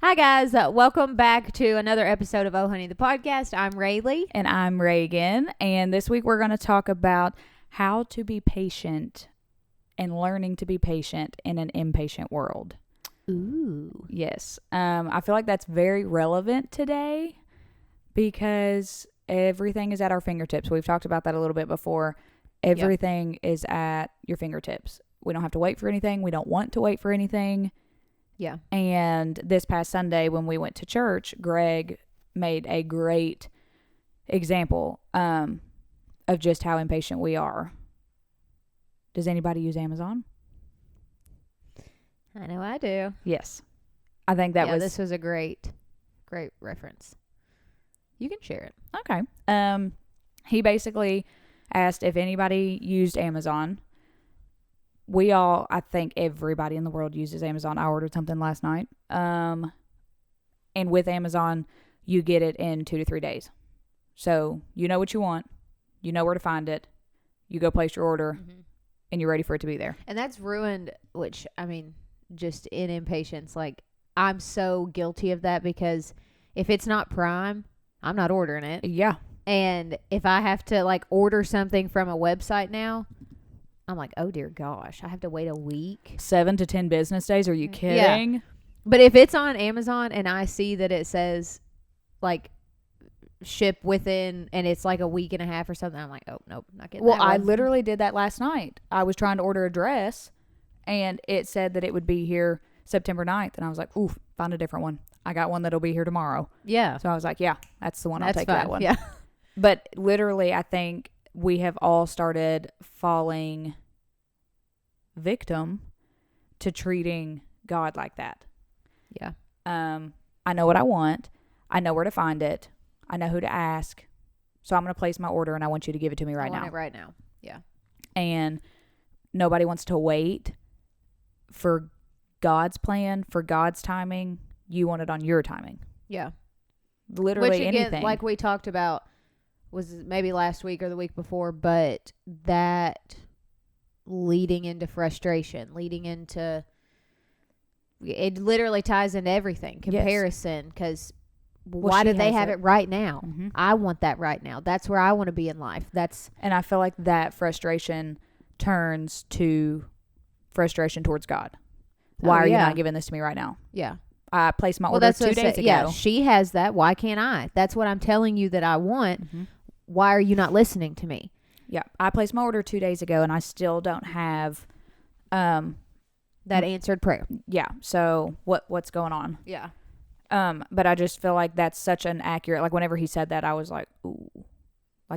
Hi, guys. Welcome back to another episode of Oh Honey, the podcast. I'm Rayleigh. And I'm Reagan. And this week we're going to talk about how to be patient and learning to be patient in an impatient world. Ooh. Yes. I feel like that's very relevant today because everything is at our fingertips. We've talked about that a little bit before. Everything is at your fingertips. We don't have to wait for anything. We don't want to wait for anything. Yeah. And this past Sunday when we went to church, Greg made a great example of just how impatient we are. Does anybody use Amazon? I know I do. Yes. I think this was a great reference. You can share it. Okay. He basically asked if anybody used Amazon. I think everybody in the world uses Amazon. I ordered something last night. And with Amazon, you get it in 2 to 3 days. So you know what you want. You know where to find it. You go place your order and you're ready for it to be there. And that's ruined, just in impatience. Like, I'm so guilty of that because if it's not Prime, I'm not ordering it. Yeah. And if I have to order something from a website now, I'm like, oh dear gosh, I have to wait a week. 7 to 10 business days. Are you kidding? Yeah. But if it's on Amazon and I see that it says ship within, and it's a week and a half or something, I'm like, oh nope, not getting that. Well, I literally did that last night. I was trying to order a dress and it said that it would be here September 9th. And I was like, oof, find a different one. I got one that'll be here tomorrow. Yeah. So I was like, yeah, that's the one. I'll take that one. Yeah. But literally, I think we have all started falling victim to treating God like that. Yeah. I know what I want. I know where to find it. I know who to ask. So I'm going to place my order and I want you to give it to me right now. I want it right now. Yeah. And nobody wants to wait for God's plan, for God's timing. You want it on your timing. Yeah. Literally Which, again, anything. like we talked about, was maybe last week or the week before, but that leading into frustration, it literally ties into everything. Comparison, because why do they have it right now? Mm-hmm. I want that right now. That's where I want to be in life. And I feel like that frustration turns to frustration towards God. Why are you not giving this to me right now? Yeah. I placed my order 2 days ago. Yeah, she has that. Why can't I? That's what I'm telling you that I want. Mm-hmm. Why are you not listening to me? Yeah. I placed my order 2 days ago and I still don't have that answered prayer. Yeah. So what's going on? Yeah. But I just feel like that's such an accurate, whenever he said that, I was like, ooh,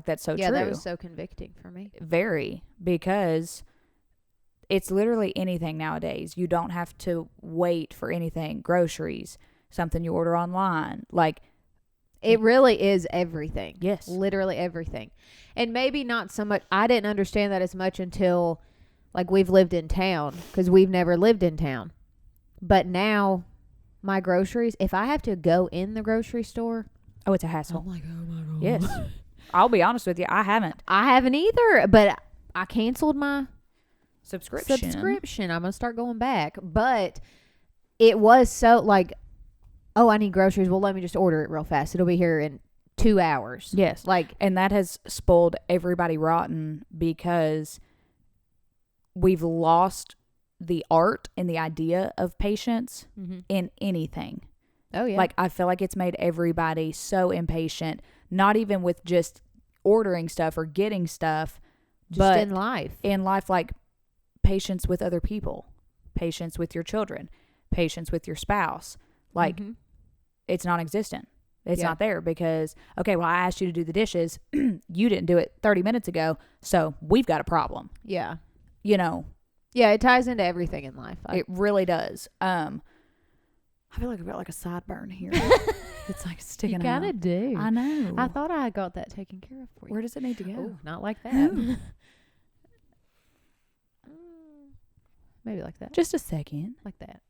that's so true. Yeah, that was so convicting for me. Very, because it's literally anything nowadays. You don't have to wait for anything. Groceries, something you order online. It really is everything. Yes. Literally everything. And maybe not so much. I didn't understand that as much until we've lived in town, because we've never lived in town. But now my groceries, if I have to go in the grocery store. Oh, it's a hassle. I'm like, oh my God. Yes. I'll be honest with you. I haven't either, but I canceled my subscription. I'm going to start going back. But it was so oh, I need groceries. Well, let me just order it real fast. It'll be here in 2 hours. Yes. And that has spoiled everybody rotten because we've lost the art and the idea of patience in anything. Oh, yeah. I feel like it's made everybody so impatient, not even with just ordering stuff or getting stuff, but in life. In life, patience with other people, patience with your children, patience with your spouse. It's non-existent. It's not there because, okay, well, I asked you to do the dishes. You didn't do it 30 minutes ago, so we've got a problem. Yeah. Yeah, it ties into everything in life. It really does. I feel like I've got a sideburn here. It's sticking out. You kind of do. I know. I thought I got that taken care of for you. Where does it need to go? Oh, not like that. Maybe like that. Just a second. Like that.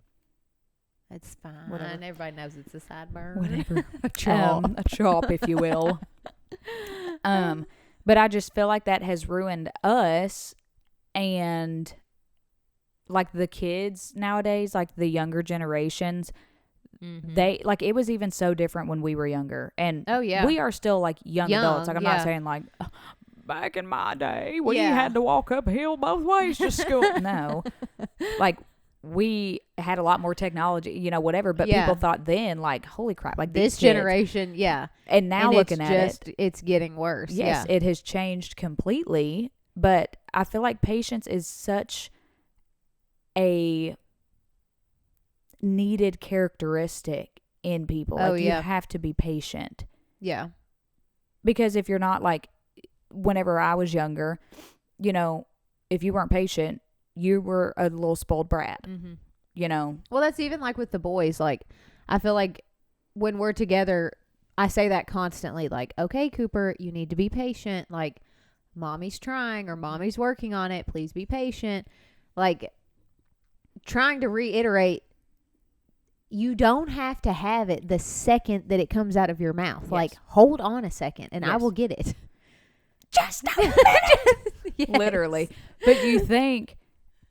It's fine. Whatever. Everybody knows it's a sideburn. Whatever. A chop, if you will. But I just feel like that has ruined us and the kids nowadays, the younger generations, They like it was even so different when we were younger, and Oh, yeah. we are still like young adults. Like I'm not yeah. saying like back in my day we Yeah. had to walk uphill both ways to school. No, like we had a lot more technology, you know, whatever. But Yeah. people thought then like, holy crap, like This these kids. generation, yeah. And now And looking it's at just, it, it's getting worse. yes, Yeah. it has changed completely. But I feel like patience is such a needed characteristic in people. Oh, Like yeah. you have to be patient. Yeah. Because if you're not, like, whenever I was younger, you know, if you weren't patient, you were a little spoiled brat, Mm-hmm. you know. Well, that's even like with the boys. Like, I feel like when we're together, I say that constantly. Like, okay, Cooper, you need to be patient. Like, mommy's trying or mommy's working on it. Please be patient. Like, trying to reiterate, you don't have to have it the second that it comes out of your mouth. Yes. Like, hold on a second and I Yes. will get it. Just a minute. Yes. Literally. But you think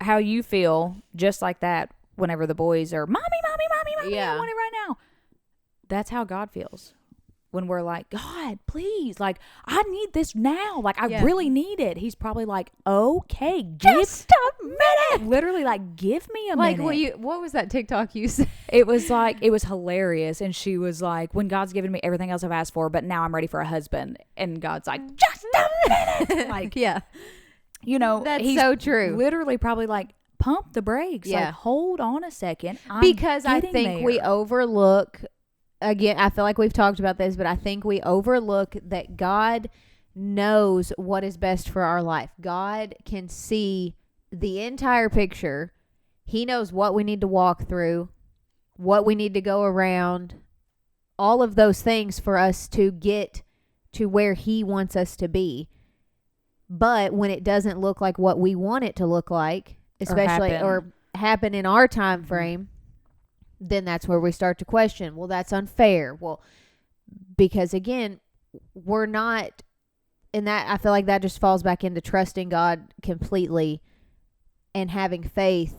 how you feel just like that whenever the boys are, mommy, Yeah. I want it right now. That's how God feels. When we're like, God, please, like, I need this now. Like, I Yeah. really need it. He's probably like, okay, Just a minute. literally, like, give me a Like, minute. what was that TikTok you said? It was like, it was hilarious. And she was like, when God's given me everything else I've asked for, but now I'm ready for a husband. And God's like, just a minute. Like, Yeah. you know, That's he's so true. literally probably like, pump the brakes. Yeah. Like, hold on a second. I'm Because I getting think we there. overlook, again, I feel like we've talked about this, but I think we overlook that God knows what is best for our life. God can see the entire picture. He knows what we need to walk through, what we need to go around, all of those things for us to get to where He wants us to be. But when it doesn't look like what we want it to look like, especially or happen in our time frame, then that's where we start to question, well, that's unfair. Well, because again, we're not, and that, I feel like that just falls back into trusting God completely and having faith.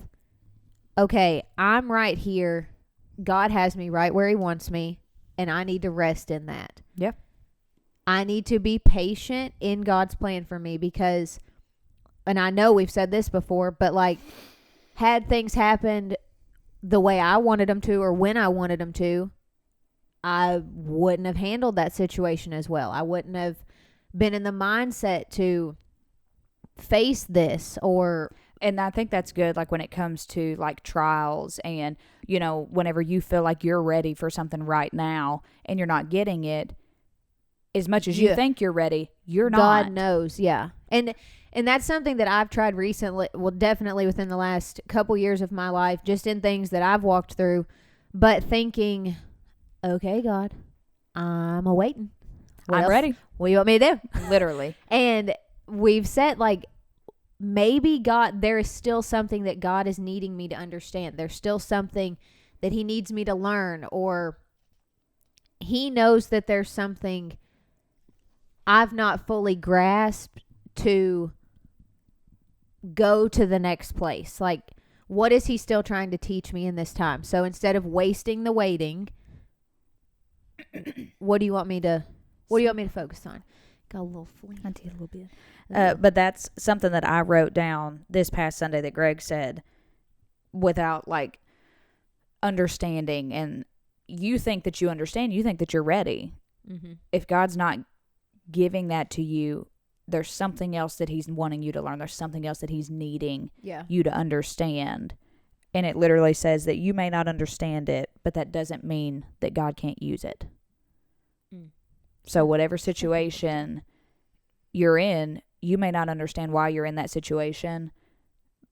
Okay, I'm right here. God has me right where He wants me, and I need to rest in that. Yeah. I need to be patient in God's plan for me because, and I know we've said this before, but like, had things happened the way I wanted them to or when I wanted them to, I wouldn't have handled that situation as well. I wouldn't have been in the mindset to face this or... And I think that's good, like when it comes to like trials and, you know, whenever you feel like you're ready for something right now and you're not getting it, as much as you Yeah. think you're ready, you're not. God knows, yeah. And that's something that I've tried recently, well, definitely within the last couple years of my life, just in things that I've walked through, but thinking, okay, God, I'm awaiting. I'm ready. What do you want me to do? Literally. And we've said, like, maybe God, there is still something that God is needing me to understand. There's still something that He needs me to learn, or He knows that there's something I've not fully grasped to go to the next place. Like, what is He still trying to teach me in this time? So instead of wasting the waiting, what do you want me to focus on? Got a little flame. I did a little bit. But that's something that I wrote down this past Sunday that Greg said without like understanding. And you think that you understand, you think that you're ready. Mm-hmm. If God's not giving that to you, there's something else that He's wanting you to learn. There's something else that He's needing you to understand. And it literally says that you may not understand it, but that doesn't mean that God can't use it. Mm. So whatever situation you're in, you may not understand why you're in that situation,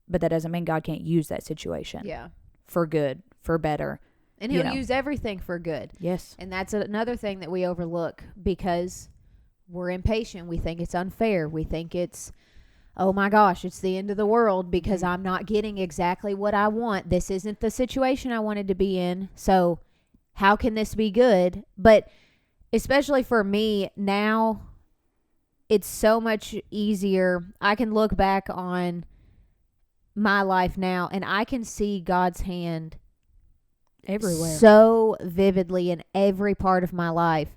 but that doesn't mean God can't use that situation. Yeah. For good, for better. And He'll use everything for good. Yes. And that's another thing that we overlook because we're impatient. We think it's unfair. We think it's, oh my gosh, it's the end of the world because I'm not getting exactly what I want. This isn't the situation I wanted to be in. So how can this be good? But especially for me now, it's so much easier. I can look back on my life now and I can see God's hand everywhere. so vividly in every part of my life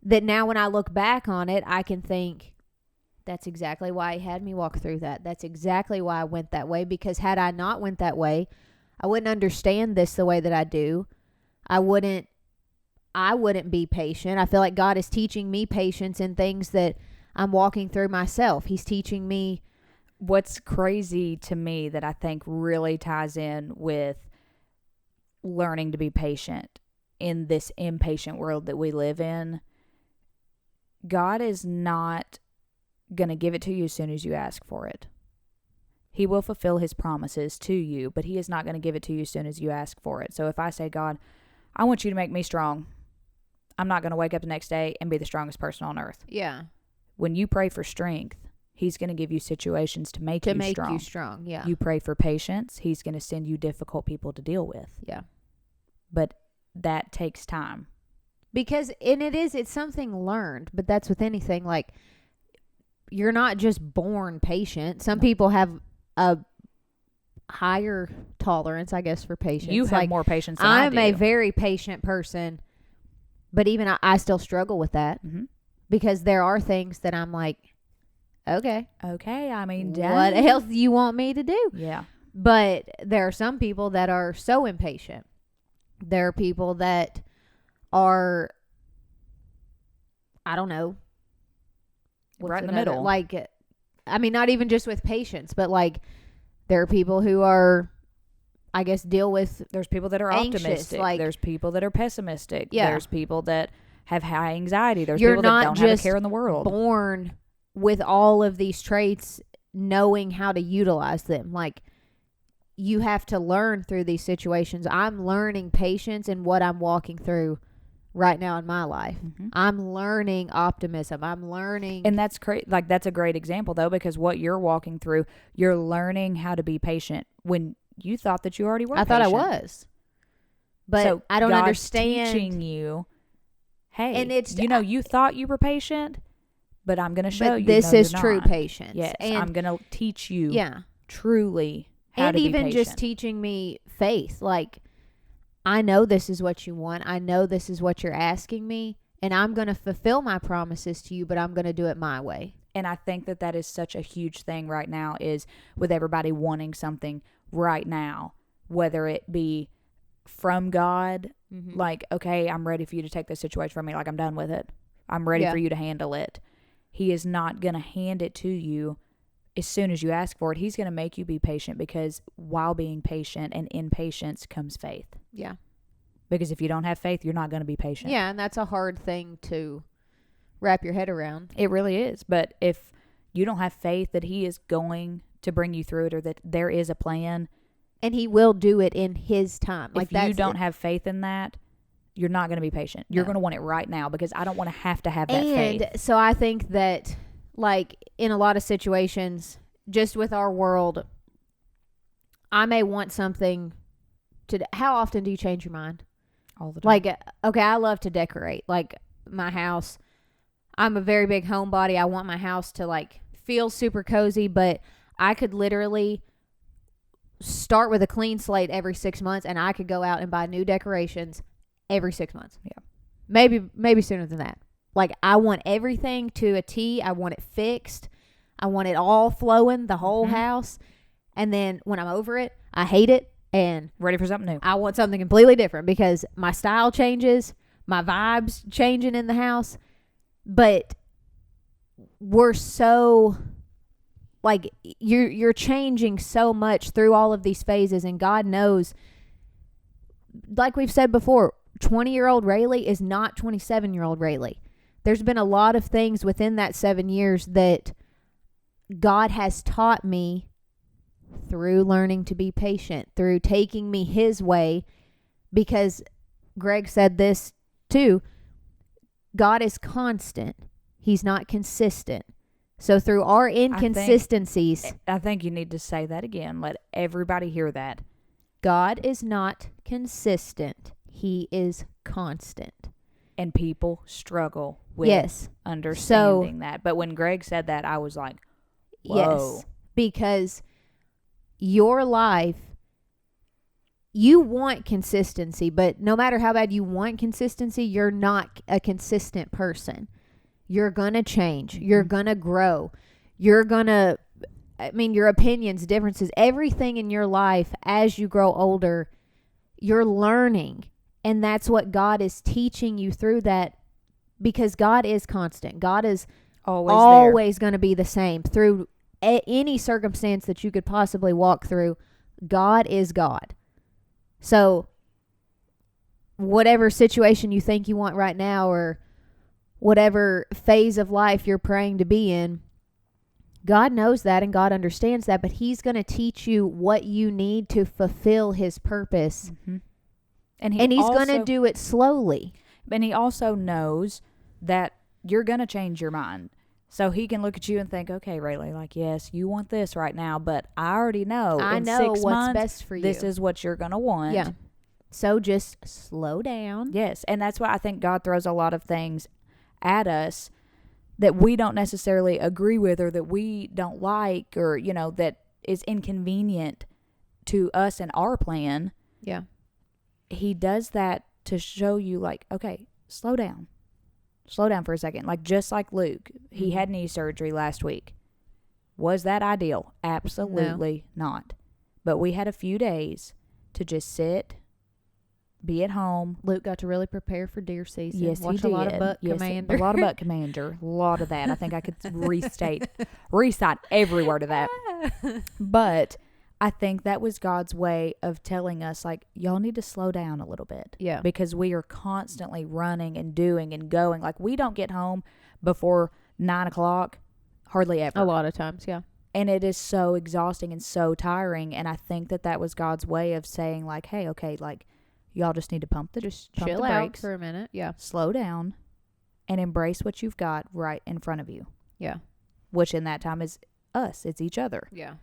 that now when I look back on it, I can think, that's exactly why he had me walk through that. That's exactly why I went that way, because had I not went that way, I wouldn't understand this the way that I do. I wouldn't be patient. I feel like God is teaching me patience in things that I'm walking through myself. He's teaching me. What's crazy to me that I think really ties in with learning to be patient in this impatient world that we live in, God is not going to give it to you as soon as you ask for it. He will fulfill his promises to you, but he is not going to give it to you as soon as you ask for it. So if I say, God, I want you to make me strong, I'm not going to wake up the next day and be the strongest person on earth. Yeah. When you pray for strength, he's going to give you situations to make you strong. Yeah. You pray for patience, he's going to send you difficult people to deal with. Yeah. But that takes time. Because, and it's something learned, but that's with anything. Like, you're not just born patient. Some people have a higher tolerance, I guess, for patience. You have more patience than I do. I'm a very patient person, but even I still struggle with that. Mm-hmm. Because there are things that I'm like, okay, I mean, what else do you want me to do? Yeah. But there are some people that are so impatient. There are people that are, I don't know, right in the middle. Like, I mean, not even just with patience, but like, there are people who are, I guess, deal with. There's people that are anxious, optimistic. like, there's people that are pessimistic. Yeah. There's people that have high anxiety. There's You're people that not don't have a just care in the world. Born with all of these traits, knowing how to utilize them. Like, you have to learn through these situations. I'm learning patience in what I'm walking through right now in my life. Mm-hmm. I'm learning optimism. I'm learning. And that's like, that's a great example though, because what you're walking through, you're learning how to be patient when you thought that you already were patient. thought I was. But so I don't God's understand. teaching you, hey, and it's, you thought you were patient, but I'm going to show you this no, is you're true not. patience. Yes, and I'm going to teach you yeah. truly how and to be even patient. just teaching me faith. Like, I know this is what you want. I know this is what you're asking me, and I'm going to fulfill my promises to you, but I'm going to do it my way. And I think that is such a huge thing right now, is with everybody wanting something right now, whether it be from God, Mm-hmm. like, okay, I'm ready for you to take this situation from me. Like, I'm done with it. I'm ready for you to handle it. He is not going to hand it to you as soon as you ask for it. He's going to make you be patient, because while being patient and in patience comes faith. Yeah. Because if you don't have faith, you're not going to be patient. Yeah, and that's a hard thing to wrap your head around. It really is. But if you don't have faith that he is going to bring you through it, or that there is a plan, and he will do it in his time. Like, if you don't have faith in that, you're not going to be patient. You're going to want it right now, because I don't want to have that faith. And so I think that, like, in a lot of situations, just with our world, I may want something to. How often do you change your mind? All the time. Like, okay, I love to decorate. Like, my house, I'm a very big homebody. I want my house to, like, feel super cozy, but I could literally start with a clean slate every 6 months, and I could go out and buy new decorations every 6 months. Yeah. Maybe sooner than that. Like, I want everything to a T. I want it fixed. I want it all flowing, the whole house. And then when I'm over it, I hate it and ready for something new. I want something completely different, because my style changes, my vibes changing in the house. But we're so, like, you're changing so much through all of these phases, and God knows, like we've said before, 20-year-old Rayleigh is not 27-year-old Rayleigh. There's been a lot of things within that 7 years that God has taught me through learning to be patient, through taking me his way, because Greg said this too. God is constant. He's not consistent. So through our inconsistencies, I think you need to say that again. Let everybody hear that. God is not consistent. He is constant. And people struggle with understanding that. But when Greg said that, I was like, whoa. Yes, because your life, you want consistency, but no matter how bad you want consistency, you're not a consistent person. You're going to change. You're going to grow. You're going to, your opinions, differences, everything in your life as you grow older, you're learning. And that's what God is teaching you through that, because God is constant. God is always going to be the same through any circumstance that you could possibly walk through. God is God. So whatever situation you think you want right now, or whatever phase of life you're praying to be in, God knows that and God understands that, but he's going to teach you what you need to fulfill his purpose. Mm-hmm. And he's going to do it slowly. And he also knows that you're going to change your mind. So he can look at you and think, okay, Rayleigh, like, yes, you want this right now, but I already know I in know 6 what's months, best for you. this is what you're going to want. Yeah. So just slow down. Yes. And that's why I think God throws a lot of things at us that we don't necessarily agree with, or that we don't like, or, that is inconvenient to us and our plan. Yeah. He does that to show you, like, okay, slow down. Slow down for a second. Like, just like Luke, he had knee surgery last week. Was that ideal? Absolutely not. But we had a few days to just sit, be at home. Luke got to really prepare for deer season. Yes, Watch he did. a lot of Buck Commander. A lot of Buck Commander. A lot of that. I think I could recite every word of that. But I think that was God's way of telling us, like, y'all need to slow down a little bit. Yeah. Because we are constantly running and doing and going. Like, we don't get home before 9 o'clock, hardly ever. A lot of times, yeah. And it is so exhausting and so tiring. And I think that was God's way of saying, like, hey, okay, like, y'all just need to pump the chill the out brakes, for a minute. Yeah. slow down, and embrace what you've got right in front of you. Yeah. Which in that time is us. It's each other. Yeah.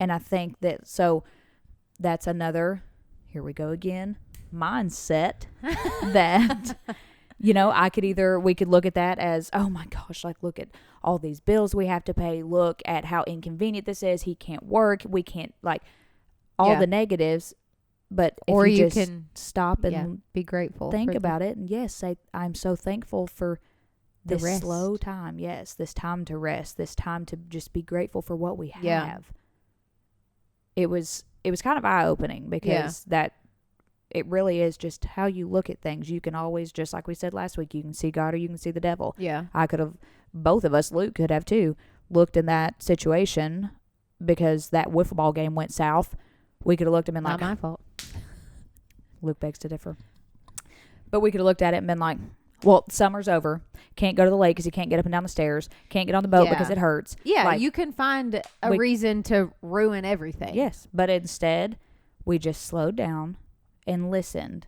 And I think that's another, here we go again, mindset that, we could look at that as, oh my gosh, like, look at all these bills we have to pay. Look at how inconvenient this is. He can't work. We can't, like, all the negatives. But if you can stop and be grateful. Think about it. And yes, say, I'm so thankful for this rest. slow time. Yes, this time to rest, this time to just be grateful for what we have. Yeah. It was kind of eye-opening, because that it really is just how you look at things. You can always, just like we said last week, you can see God or you can see the devil. Yeah. Both of us, Luke could have too, looked in that situation because that wiffle ball game went south. We could have looked at him and like, not my fault. Luke begs to differ. But we could have looked at it and been like, well, summer's over. Can't go to the lake because you can't get up and down the stairs. Can't get on the boat because it hurts. Yeah, like, you can find a reason to ruin everything. Yes, but instead, we just slowed down and listened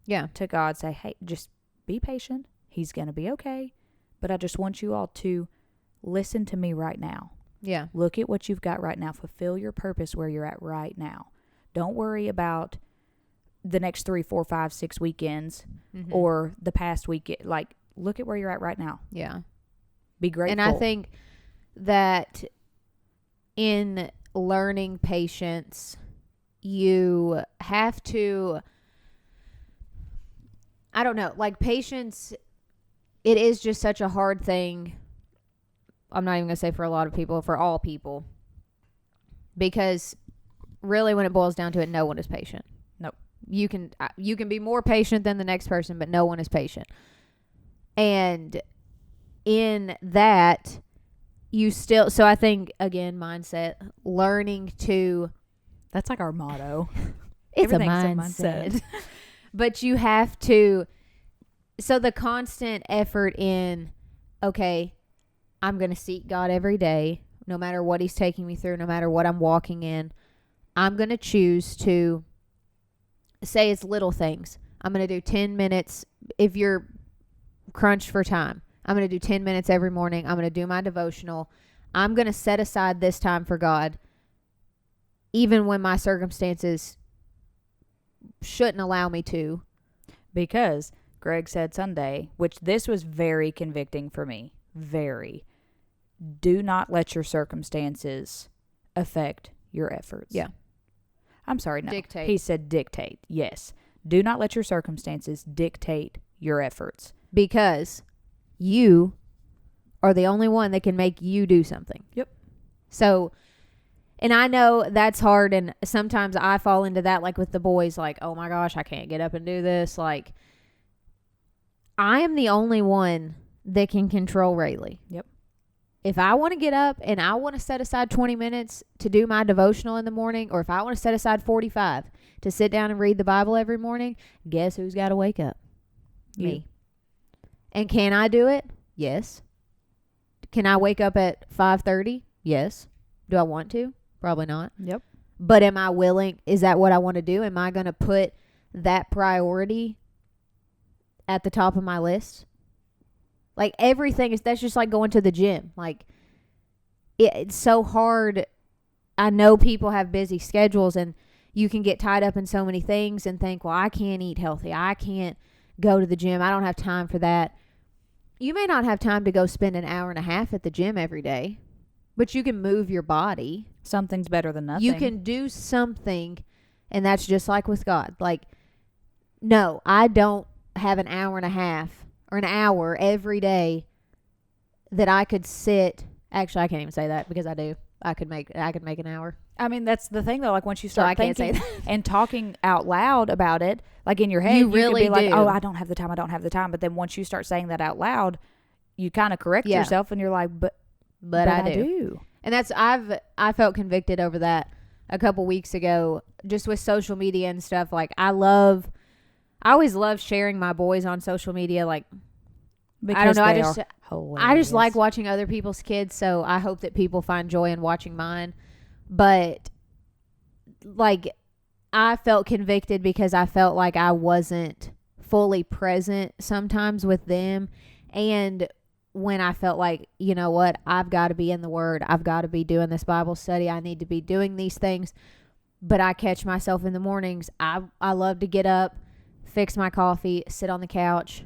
to God say, hey, just be patient. He's going to be okay. But I just want you all to listen to me right now. Yeah. Look at what you've got right now. Fulfill your purpose where you're at right now. Don't worry about the next 3, 4, 5, 6 weekends or the past weekend. Like, look at where you're at right now. Yeah. Be grateful. And I think that in learning patience, you have to, I don't know, like, patience, it is just such a hard thing. I'm not even going to say for a lot of people, for all people. Because really, when it boils down to it, no one is patient. Nope. You can be more patient than the next person, but no one is patient. And in that, so I think, again, mindset, learning to. That's like our motto. It's a mindset. But you have to, so the constant effort in, okay, I'm going to seek God every day, no matter what he's taking me through, no matter what I'm walking in. I'm going to choose to say it's little things. I'm going to do 10 minutes. If you're crunched for time, I'm going to do 10 minutes every morning. I'm going to do my devotional. I'm going to set aside this time for God, even when my circumstances shouldn't allow me to. Because Greg said Sunday, which this was very convicting for me. Very. Do not let your circumstances affect your efforts. Yeah. I'm sorry, no. Dictate. He said dictate. Yes. Do not let your circumstances dictate your efforts. Because you are the only one that can make you do something. Yep. So, and I know that's hard, and sometimes I fall into that, like with the boys, like, oh my gosh, I can't get up and do this. Like, I am the only one that can control Rayleigh. Yep. If I want to get up and I want to set aside 20 minutes to do my devotional in the morning, or if I want to set aside 45 to sit down and read the Bible every morning, guess who's got to wake up? You. Me. And can I do it? Yes. Can I wake up at 5:30? Yes. Do I want to? Probably not. Yep. But am I willing? Is that what I want to do? Am I going to put that priority at the top of my list? Like everything that's just like going to the gym. Like it's so hard. I know people have busy schedules and you can get tied up in so many things and think, well, I can't eat healthy. I can't go to the gym. I don't have time for that. You may not have time to go spend an hour and a half at the gym every day, but you can move your body. Something's better than nothing. You can do something, and that's just like with God. Like, no, I don't have an hour and a half or an hour every day that I could sit. Actually, I can't even say that because I do. I could make an hour. I mean, that's the thing though. Like once you So start I can't thinking say that. and talking out loud about it, like in your head, You you really could be like, do. "Oh, I don't have the time. I don't have the time." But then once you start saying that out loud, you kind of correct Yeah. yourself, and you're like, "But I I do. do." And that's I felt convicted over that a couple weeks ago, just with social media and stuff. Like I always love sharing my boys on social media. Like Because I they just are I just like hilarious. watching other people's kids, so I hope that people find joy in watching mine. But like I felt convicted because I felt like I wasn't fully present sometimes with them, and when I felt like, you know what, I've got to be in the Word, I've got to be doing this Bible study, I need to be doing these things. But I catch myself in the mornings. I love to get up, fix my coffee, sit on the couch.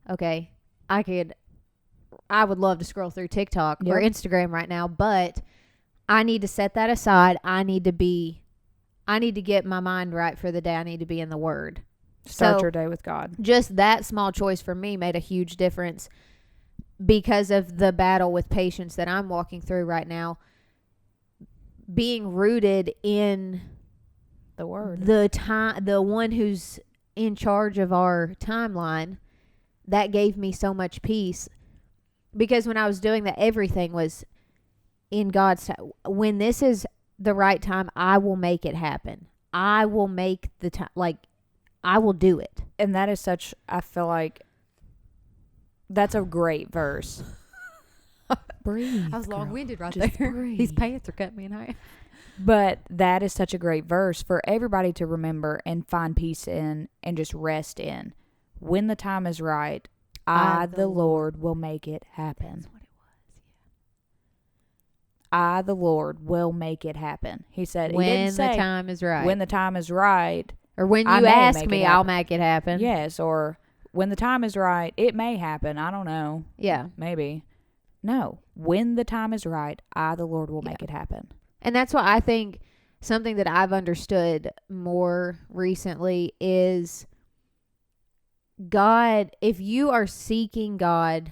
Okay, I would love to scroll through TikTok or Yep. Instagram right now, but I need to set that aside. I need to get my mind right for the day. I need to be in the Word. Start So your day with God. just that small choice for me made a huge difference because of the battle with patience that I'm walking through right now. Being rooted in The Word. the one who's in charge of our timeline, that gave me so much peace, because when I was doing that, everything was in God's time. When this is the right time, I will make it happen. I will make the time, like I will do it. And that is such, I feel like, that's a great verse. Breathe. I was girl. long-winded right Just there. breathe. These pants are cutting me in half. But that is such a great verse for everybody to remember and find peace in and just rest in. When the time is right, I, the Lord, will make it happen. That's what it was. I, the Lord, will make it happen. He said, he When didn't the say, time is right. when the time is right, or when I you may ask make it me, happen. I'll make it happen. yes, or when the time is right, it may happen. I don't know. Yeah. Maybe. No. When the time is right, I, the Lord, will make it happen. And that's why I think something that I've understood more recently is God, if you are seeking God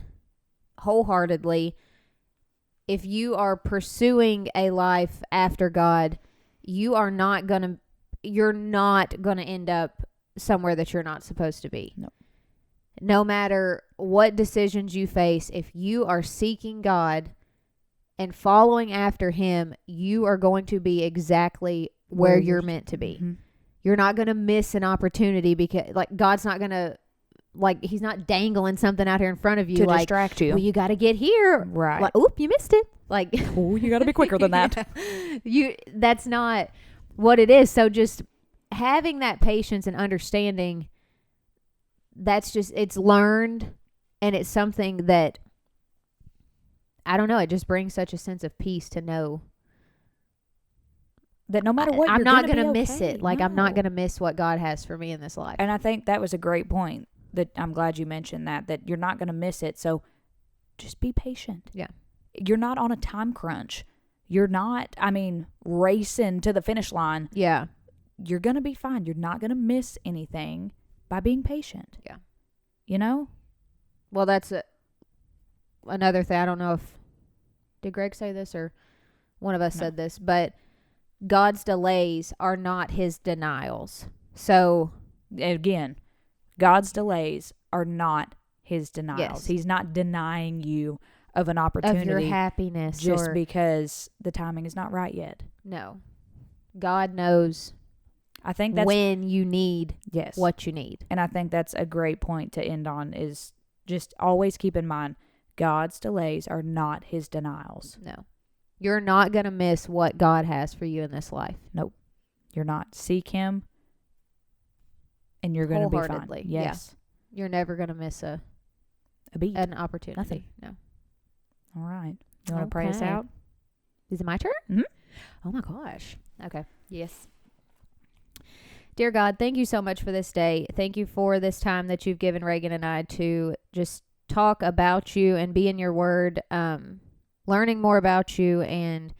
wholeheartedly, if you are pursuing a life after God, you're not going to end up somewhere that you're not supposed to be. Nope. No matter what decisions you face, if you are seeking God and following after Him, you are going to be exactly where you're meant to be. Mm-hmm. You're not going to miss an opportunity because, like, God's not going to, like, He's not dangling something out here in front of you To like, distract you. well, you got to get here. Right. Like, oop, you missed it. Like, Oh, you got to be quicker than that. That's not what it is. So just having that patience and understanding, it's learned, and it's something that, I don't know, it just brings such a sense of peace to know That no matter what, I'm you're not going to miss it. Like, I'm not going to miss what God has for me in this life. And I think that was a great point. That I'm glad you mentioned that you're not going to miss it. So just be patient. Yeah. You're not on a time crunch. You're not, racing to the finish line. Yeah. you're going to be fine. You're not going to miss anything by being patient. Yeah. You know? Well, that's another thing. I don't know if, did Greg say this or one of us said this, but God's delays are not his denials. So, again, God's delays are not his denials. Yes. He's not denying you of an opportunity of your happiness just because the timing is not right yet. No. God knows I think that's when you need yes. what you need. And I think that's a great point to end on, is just always keep in mind God's delays are not his denials. No. You're not going to miss what God has for you in this life. Nope. You're not. Seek him and you're going to be fine. Wholeheartedly, Yes. You're never going to miss A beat. an opportunity. Nothing. No. All right. You want to pray us Okay. out? Is it my turn? Mhm. Oh my gosh. Okay. Yes. Dear God, thank you so much for this day. Thank you for this time that you've given Reagan and I to just talk about you and be in your word, learning more about you and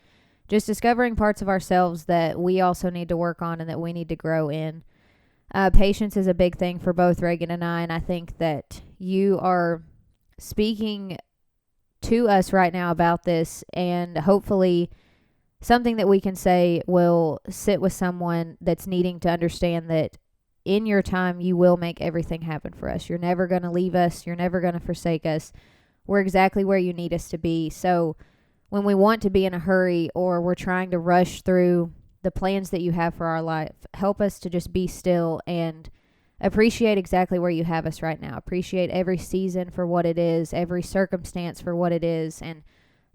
just discovering parts of ourselves that we also need to work on and that we need to grow in. Patience is a big thing for both Reagan and I think that you are speaking to us right now about this, and hopefully something that we can say will sit with someone that's needing to understand that in your time you will make everything happen for us. You're never going to leave us. You're never going to forsake us. We're exactly where you need us to be. So when we want to be in a hurry or we're trying to rush through the plans that you have for our life, help us to just be still and appreciate exactly where you have us right now. Appreciate every season for what it is, every circumstance for what it is, and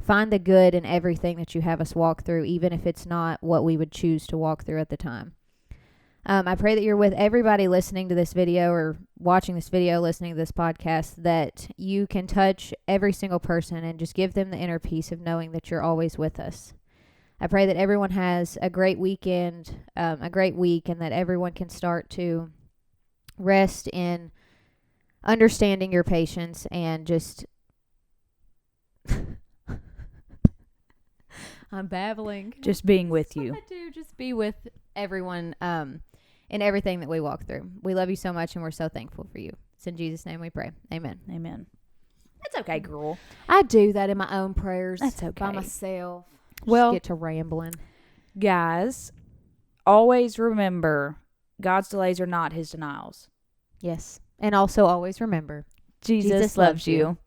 find the good in everything that you have us walk through, even if it's not what we would choose to walk through at the time. I pray that you're with everybody listening to this video or watching this video, listening to this podcast, that you can touch every single person and just give them the inner peace of knowing that you're always with us. I pray that everyone has a great weekend, a great week, and that everyone can start to rest in understanding your patience and just I'm babbling. Just being with you. I do. Just be with everyone in everything that we walk through. We love you so much and we're so thankful for you. It's in Jesus' name we pray. Amen. Amen. That's okay, girl. I do that in my own prayers. That's okay. By myself. Well, just get to rambling. Guys, always remember God's delays are not his denials. Yes. And also always remember, Jesus loves you.